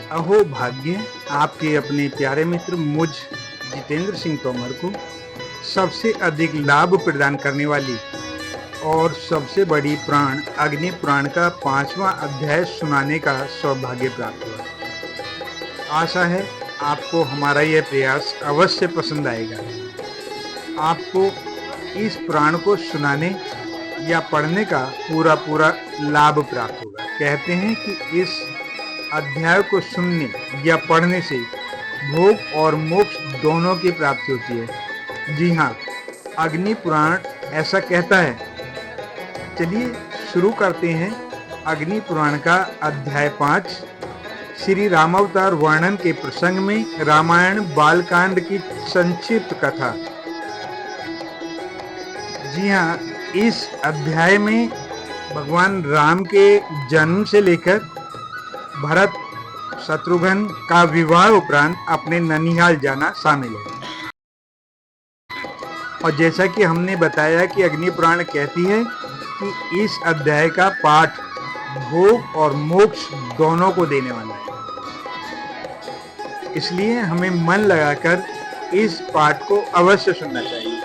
अहो भाग्य आपके अपने प्यारे मित्र मुझ जितेंद्र सिंह तोमर को सबसे अधिक लाभ प्रदान करने वाली और सबसे बड़ी पुराण अग्नि पुराण का 5वां अध्याय सुनाने का सौभाग्य प्राप्त हुआ। आशा है आपको हमारा यह प्रयास अवश्य पसंद आएगा। आपको इस पुराण को सुनाने या पढ़ने का पूरा लाभ प्राप्त होगा। कहते हैं कि इस अध्याय को सुनने या पढ़ने से भोग और मोक्ष दोनों की प्राप्ति होती है। जी हाँ, अग्नि पुराण ऐसा कहता है। चलिए शुरू करते हैं अग्नि पुराण का अध्याय 5। श्री रामावतार वर्णन के प्रसंग में रामायण बालकांड की संक्षिप्त कथा। जी हाँ, इस अध्याय में भगवान राम के जन्म से लेकर भरत शत्रुघ्न का विवाह उपरांत अपने ननिहाल जाना शामिल है। और जैसा कि हमने बताया कि अग्नि पुराण कहती है कि इस अध्याय का पाठ भोग और मोक्ष दोनों को देने वाला है, इसलिए हमें मन लगाकर इस पाठ को अवश्य सुनना चाहिए।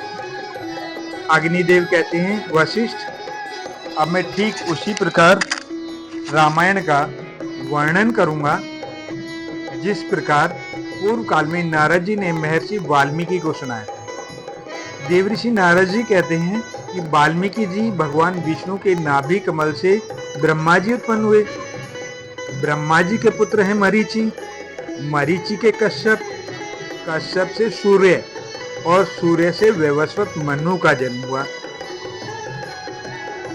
अग्निदेव कहते हैं, वशिष्ठ, अब मैं ठीक उसी प्रकार रामायण का वर्णन करूंगा जिस प्रकार पूर्व काल में नारद जी ने महर्षि वाल्मीकि को सुनाया था। देवऋषि नारद जी कहते हैं कि वाल्मीकि जी भगवान विष्णु के नाभि कमल से ब्रह्मा जी उत्पन्न हुए। ब्रह्मा जी के पुत्र हैं मरीचि, मरीचि के कश्यप, कश्यप से सूर्य और सूर्य से वैवस्वत मनु का जन्म हुआ।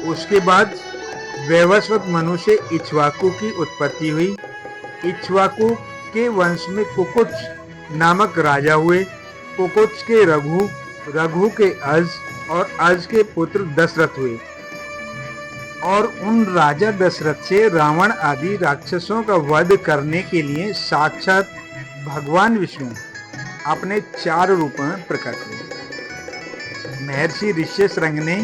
उसके बाद वैवस्वत मनु से इक्ष्वाकु की उत्पत्ति हुई। इक्ष्वाकु के वंश में कुकुच नामक राजा हुए। कुकुच के रघु, रघु के अज और अज के पुत्र दशरथ हुए। और उन राजा दशरथ से रावण आदि राक्षसों का वध करने के लिए साक्षात भगवान विष्णु अपने 4 रूपों में प्रकट हुए। महर्षि ऋष्यशृंग ने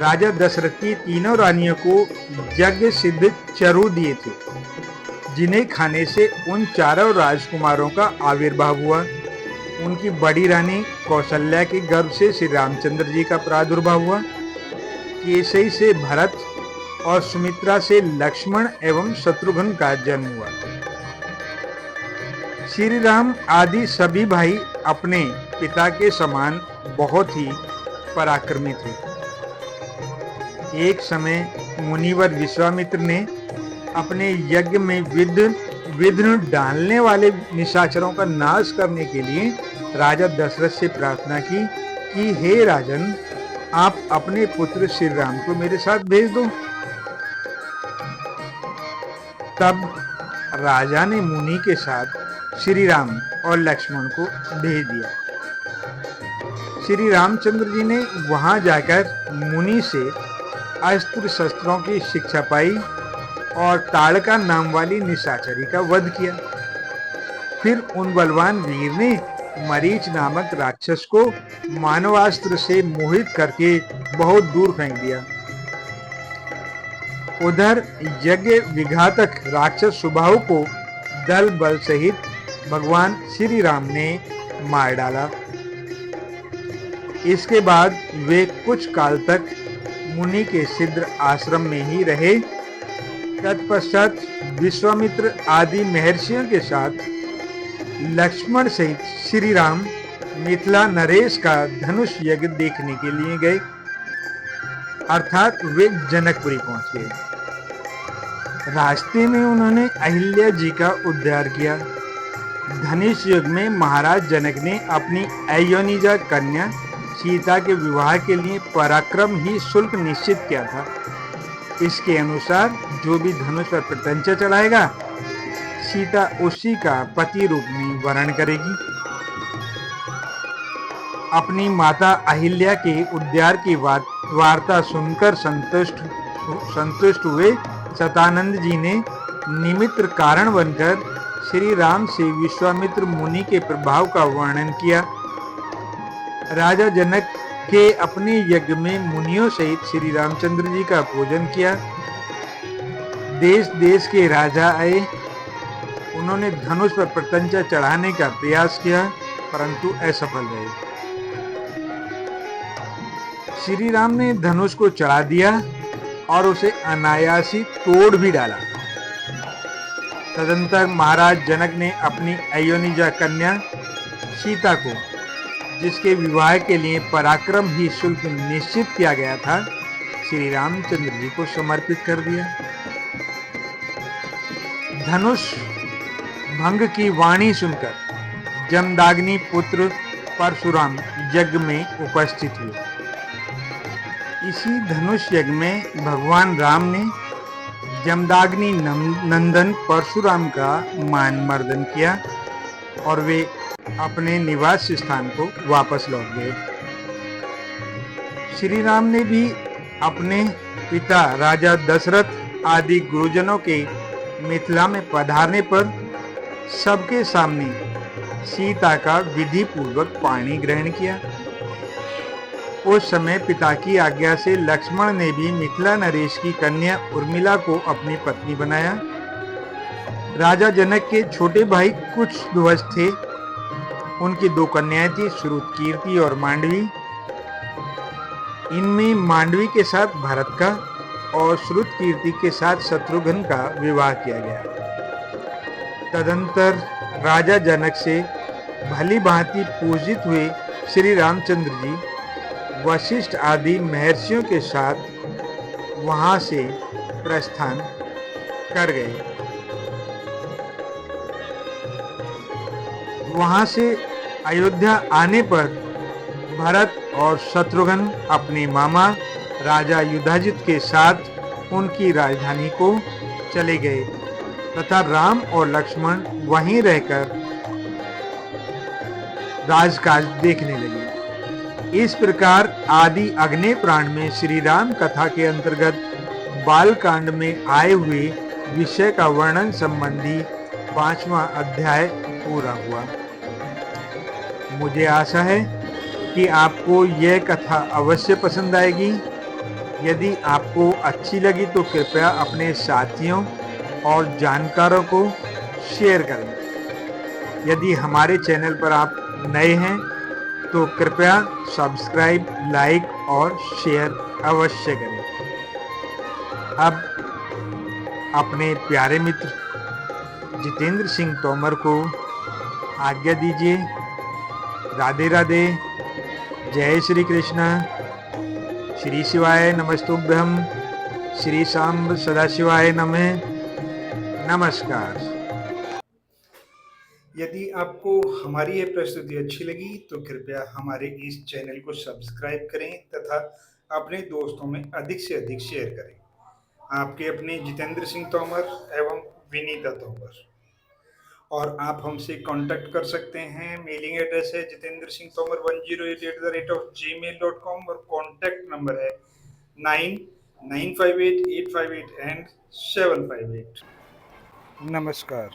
राजा दशरथ की तीनों रानियों को यज्ञ सिद्ध चरु दिए थे, जिन्हें खाने से उन 4 राजकुमारों का आविर्भाव हुआ। उनकी बड़ी रानी कौशल्या के गर्भ से श्री रामचंद्र जी का प्रादुर्भाव हुआ। केसई से भरत और सुमित्रा से लक्ष्मण एवं शत्रुघ्न का जन्म हुआ। श्री राम आदि सभी भाई अपने पिता के समान बहुत ही पराक्रमी थे। एक समय मुनिवर विश्वामित्र ने अपने यज्ञ में विघ्न डालने वाले निशाचरों का नाश करने के लिए राजा दशरथ से प्रार्थना की कि हे राजन, आप अपने पुत्र श्री राम को मेरे साथ भेज दो। तब राजा ने मुनि के साथ श्री राम और लक्ष्मण को भेज दिया। श्री रामचंद्र जी ने वहां जाकर मुनि से अस्त्र शस्त्रों की शिक्षा पाई और ताड़का नाम वाली निशाचरी का वध किया। फिर उन बलवान वीर ने मरीच नामक राक्षस को मानवास्त्र से मोहित करके बहुत दूर फेंक दिया। उधर यज्ञ विघातक राक्षस सुबाहु को दल बल सहित भगवान श्री राम ने मार डाला। इसके बाद वे कुछ काल तक मुनि के सिद्ध आश्रम में ही रहे। तत्पश्चात विश्वामित्र आदि महर्षियों के साथ लक्ष्मण सहित श्री राम मिथिला नरेश का धनुष यज्ञ देखने के लिए गए, अर्थात वे जनकपुरी पहुंच गए। रास्ते में उन्होंने अहिल्या जी का उद्धार किया। धनुष युग में महाराज जनक ने अपनी अयोनिजा कन्या सीता के विवाह के लिए पराक्रम ही शुल्क निश्चित किया था। इसके अनुसार जो भी धनुष पर प्रत्यंचा चलाएगा, सीता उसी का पति रूप में वरण करेगी। अपनी माता अहिल्या के उद्धार की वार्ता सुनकर संतुष्ट हुए शतानंद जी ने निमित्त कारण बनकर श्री राम से विश्वामित्र मुनि के प्रभाव का वर्णन किया। राजा जनक के अपने यज्ञ में मुनियों सहित श्री रामचंद्र जी का पूजन किया। देश देश के राजा आए, उन्होंने धनुष पर प्रत्यंचा चढ़ाने का प्रयास किया, परंतु असफल रहे। श्री राम ने धनुष को चढ़ा दिया और उसे अनायास ही तोड़ भी डाला। तदंतर महाराज जनक ने अपनी अयोनिजा कन्या सीता को, जिसके विवाह के लिए पराक्रम ही शुल्क निश्चित किया गया था, श्री रामचंद्र जी को समर्पित कर दिया। धनुष भंग की वाणी सुनकर जमदाग्नि पुत्र परशुराम यज्ञ में उपस्थित हुए। इसी धनुष यज्ञ में भगवान राम ने जमदाग्नि नंदन परशुराम का मान मर्दन किया और वे अपने निवास स्थान को वापस लौट गए। श्री राम ने भी अपने पिता राजा दशरथ आदि गुरुजनों के मिथिला में पधारने पर सबके सामने सीता का विधि पूर्वक पाणी ग्रहण किया। उस समय पिता की आज्ञा से लक्ष्मण ने भी मिथिला नरेश की कन्या उर्मिला को अपनी पत्नी बनाया। राजा जनक के छोटे भाई कुछ ध्वज थे। उनकी दो कन्याएं थी, श्रुतकीर्ति और मांडवी। इनमें मांडवी के साथ भरत का और श्रुतकीर्ति के साथ शत्रुघ्न का विवाह किया गया। तदंतर राजा जनक से भली भांति पूजित हुए श्री रामचंद्र जी वशिष्ठ आदि महर्षियों के साथ वहां से प्रस्थान कर गए। वहां से अयोध्या आने पर भरत और शत्रुघ्न अपने मामा राजा युधाजित के साथ उनकी राजधानी को चले गए तथा राम और लक्ष्मण वहीं रहकर राजकाज देखने लगे। इस प्रकार आदि अग्नि पुराण में श्री राम कथा के अंतर्गत बाल कांड में आए हुए विषय का वर्णन संबंधी 5वां अध्याय पूरा हुआ। मुझे आशा है कि आपको यह कथा अवश्य पसंद आएगी। यदि आपको अच्छी लगी तो कृपया अपने साथियों और जानकारों को शेयर करें। यदि हमारे चैनल पर आप नए हैं तो कृपया सब्सक्राइब, लाइक और शेयर अवश्य करें। अब अपने प्यारे मित्र जितेंद्र सिंह तोमर को आज्ञा दीजिए। राधे राधे, जय श्री कृष्ण, श्री शिवाय नमस्तुभ्यं, श्री सांब सदाशिवाय नमः, नमस्कार। यदि आपको हमारी ये प्रस्तुति अच्छी लगी तो कृपया हमारे इस चैनल को सब्सक्राइब करें तथा अपने दोस्तों में अधिक से अधिक शेयर करें। आपके अपने जितेंद्र सिंह तोमर एवं विनीता तोमर। और आप हमसे कांटेक्ट कर सकते हैं। मेलिंग एड्रेस है jitendra1008@gmail.com और कांटेक्ट नंबर है 9958858758। नमस्कार।